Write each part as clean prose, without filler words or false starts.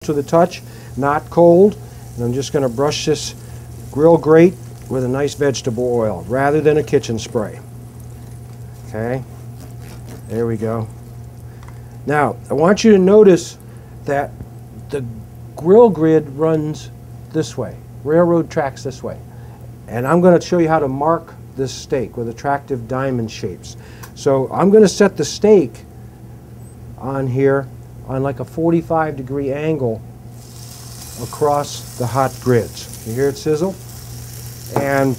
to the touch, not cold. And I'm just going to brush this grill grate with a nice vegetable oil rather than a kitchen spray. Okay, there we go. Now I want you to notice that the grill grid runs this way, railroad tracks this way, and I'm going to show you how to mark this steak with attractive diamond shapes. So I'm going to set the steak on here on like a 45-degree angle across the hot grids. You hear it sizzle? And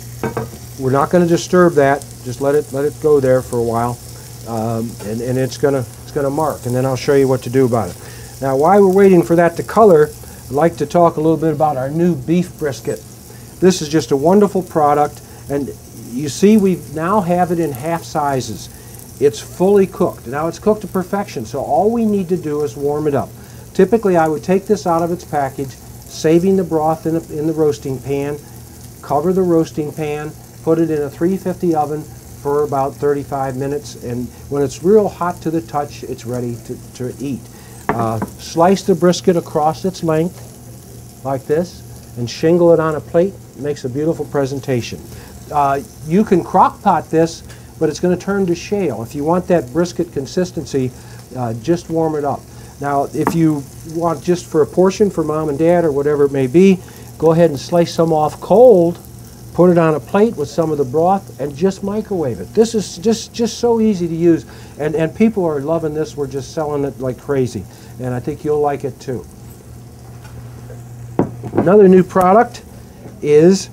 we're not going to disturb that. Just let it go there for a while, and it's gonna mark. And then I'll show you what to do about it. Now, while we're waiting for that to color, I'd like to talk a little bit about our new beef brisket. This is just a wonderful product, and you see we now have it in half sizes. It's fully cooked. Now it's cooked to perfection, so all we need to do is warm it up. Typically, I would take this out of its package, saving the broth in the roasting pan, cover the roasting pan, put it in a 350 oven for about 35 minutes, and when it's real hot to the touch, it's ready to eat. Slice the brisket across its length like this and shingle it on a plate. It makes a beautiful presentation. You can crock pot this, but it's going to turn to shale. If you want that brisket consistency, just warm it up. Now, if you want just for a portion for mom and dad or whatever it may be, go ahead and slice some off cold, put it on a plate with some of the broth, and just microwave it. This is just so easy to use, and people are loving this. We're just selling it like crazy, and I think you'll like it too. Another new product is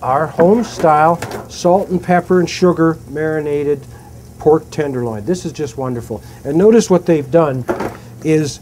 our home-style salt and pepper and sugar marinated pork tenderloin. This is just wonderful. And notice what they've done is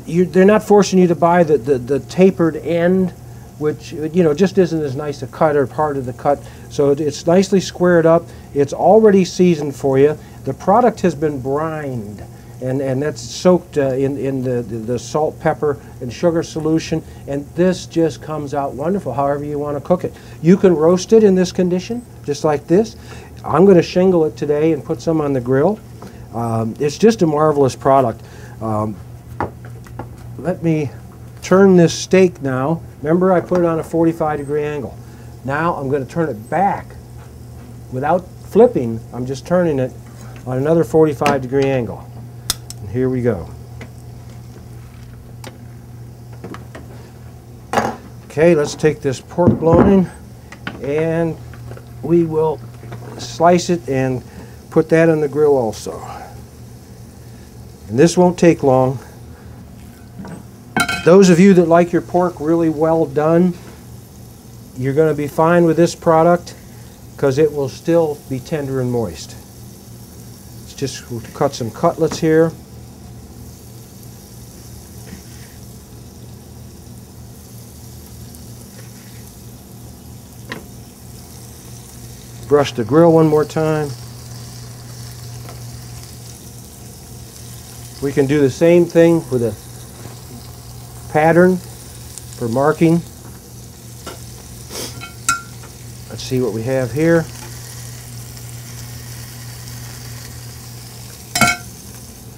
they're not forcing you to buy the tapered end, which just isn't as nice a cut or part of the cut. So it's nicely squared up. It's already seasoned for you. The product has been brined, and that's soaked in the salt, pepper, and sugar solution. And this just comes out wonderful, however you want to cook it. You can roast it in this condition, just like this. I'm going to shingle it today and put some on the grill. It's just a marvelous product. Let me turn this steak now. Remember, I put it on a 45-degree angle. Now I'm going to turn it back. Without flipping, I'm just turning it on another 45-degree angle. And here we go. Okay, let's take this pork loin and we will slice it and put that on the grill also. And this won't take long. Those of you that like your pork really well done, you're going to be fine with this product because it will still be tender and moist. Let's just cut some cutlets here. Brush the grill one more time. We can do the same thing with a pattern for marking. Let's see what we have here.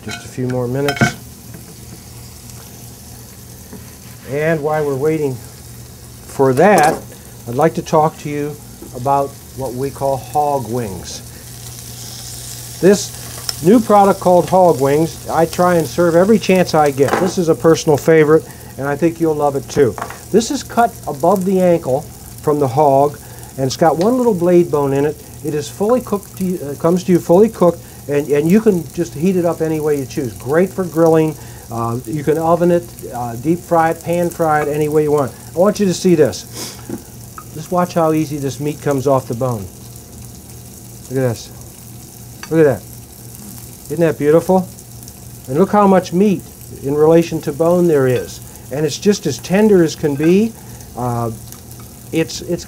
Just a few more minutes. And while we're waiting for that, I'd like to talk to you about what we call hog wings. This new product called hog wings, I try and serve every chance I get. This is a personal favorite, and I think you'll love it too. This is cut above the ankle from the hog, and it's got one little blade bone in it. It is fully cooked, comes to you fully cooked, and you can just heat it up any way you choose. Great for grilling. You can oven it, deep fry it, pan fry it, any way you want. I want you to see this. Just watch how easy this meat comes off the bone. Look at this. Look at that. Isn't that beautiful? And look how much meat in relation to bone there is. And it's just as tender as can be. It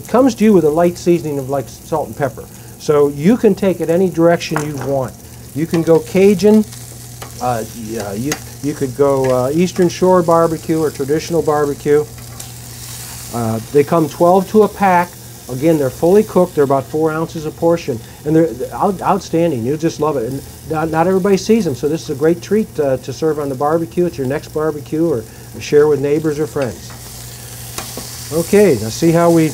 comes to you with a light seasoning of like salt and pepper. So you can take it any direction you want. You can go Cajun. You could go Eastern Shore barbecue or traditional barbecue. They come 12 to a pack. Again, they're fully cooked. They're about 4 ounces a portion, and they're outstanding. You'll just love it. And not everybody sees them, so this is a great treat to serve on the barbecue at your next barbecue, or share with neighbors or friends. Okay, now see how we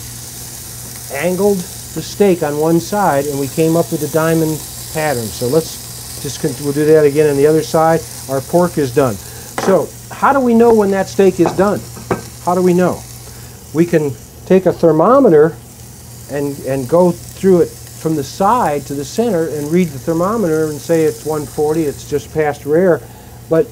angled the steak on one side and we came up with a diamond pattern. So we'll do that again on the other side. Our pork is done. So how do we know when that steak is done? How do we know? We can take a thermometer and go through it from the side to the center and read the thermometer and say it's 140, it's just past rare. But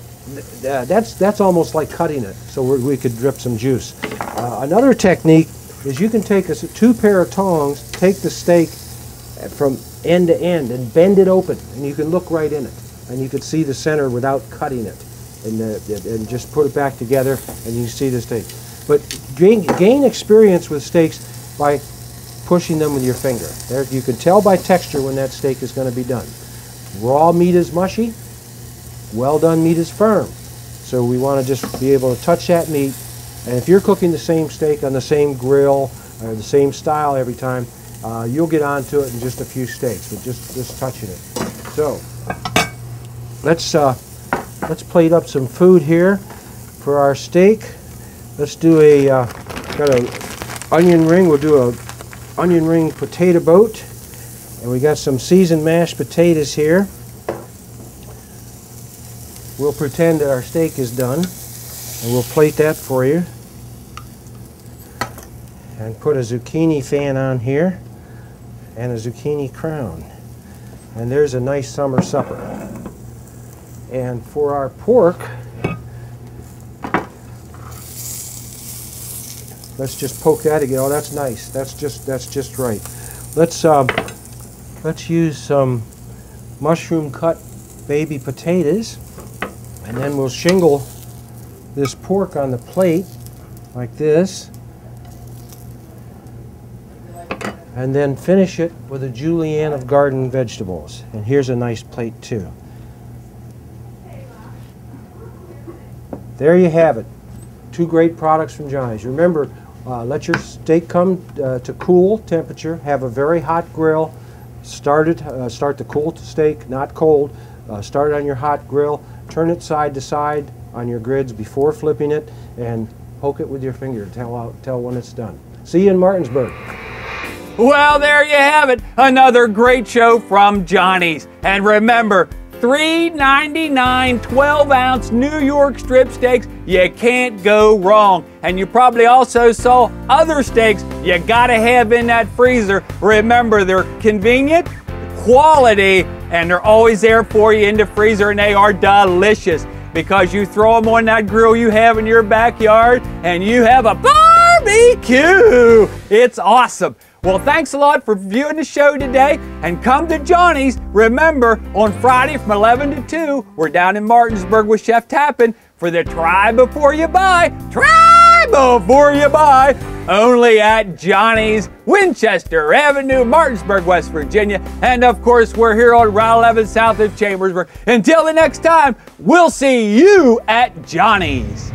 that's almost like cutting it, so we could drip some juice. Another technique is you can take two pair of tongs, take the steak from end to end and bend it open, and you can look right in it, and you can see the center without cutting it, and just put it back together, and you see the steak. But gain experience with steaks by pushing them with your finger. There, you can tell by texture when that steak is going to be done. Raw meat is mushy, well done meat is firm. So we want to just be able to touch that meat, and if you're cooking the same steak on the same grill or the same style every time, you'll get onto it in just a few steaks with just touching it. So let's plate up some food here for our steak. Let's do got an onion ring. We'll do a onion ring potato boat, and we got some seasoned mashed potatoes here. We'll pretend that our steak is done, and we'll plate that for you. And put a zucchini fan on here, and a zucchini crown. And there's a nice summer supper. And for our pork, let's just poke that again. Oh, that's nice. That's just right. Let's use some mushroom cut baby potatoes. And then we'll shingle this pork on the plate like this, and then finish it with a julienne of garden vegetables. And here's a nice plate too. There you have it. Two great products from Johnny's. Remember, let your steak come to cool temperature. Have a very hot grill. Start the cool steak, not cold. Start it on your hot grill. Turn it side to side on your grids before flipping it, and poke it with your finger. Tell when it's done. See you in Martinsburg. Well, there you have it. Another great show from Johnny's. And remember, $3.99 12-ounce New York strip steaks. You can't go wrong. And you probably also saw other steaks you gotta have in that freezer. Remember, they're convenient, quality, and they're always there for you in the freezer, and they are delicious because you throw them on that grill you have in your backyard and you have a barbecue. It's awesome. Well, thanks a lot for viewing the show today, and come to Johnny's. Remember, on Friday from 11 to 2, we're down in Martinsburg with Chef Tappan for the Try Before You Buy. Try Before You Buy. Only at Johnny's, Winchester Avenue, Martinsburg, West Virginia. And of course, we're here on Route 11 south of Chambersburg. Until the next time, we'll see you at Johnny's.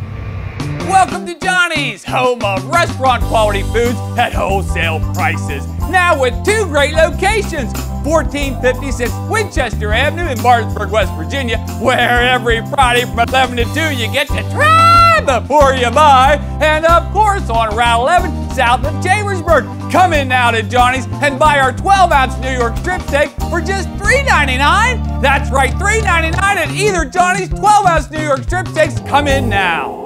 Welcome to Johnny's, home of restaurant quality foods at wholesale prices. Now with two great locations, 1456 Winchester Avenue in Martinsburg, West Virginia, where every Friday from 11 to 2 you get to try before you buy. And of course on Route 11 south of Chambersburg. Come in now to Johnny's and buy our 12-ounce New York strip steak for just $3.99. That's right, $3.99 at either Johnny's 12-ounce New York strip steaks. Come in now.